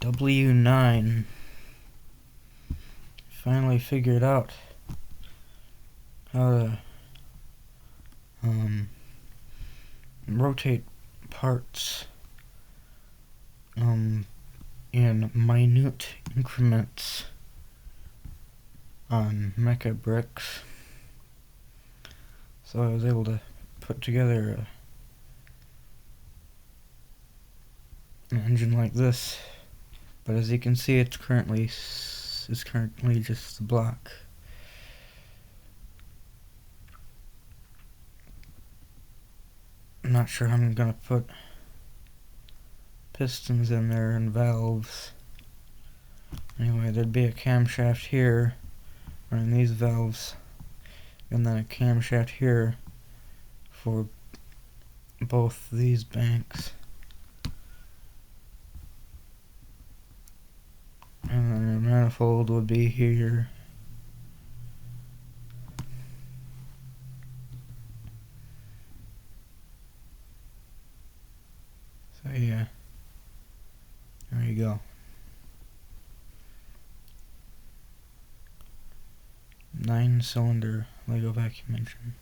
W9. Finally figured out how to rotate parts in minute increments on mecha bricks. So I was able to put together an engine like this, but as you can see, it's currently just a block. I'm not sure how I'm gonna put pistons in there and valves. Anyway, there'd be a camshaft here running these valves, and then a camshaft here for both these banks. And then a manifold would be here. So yeah, there you go. 9-cylinder Lego vacuum engine.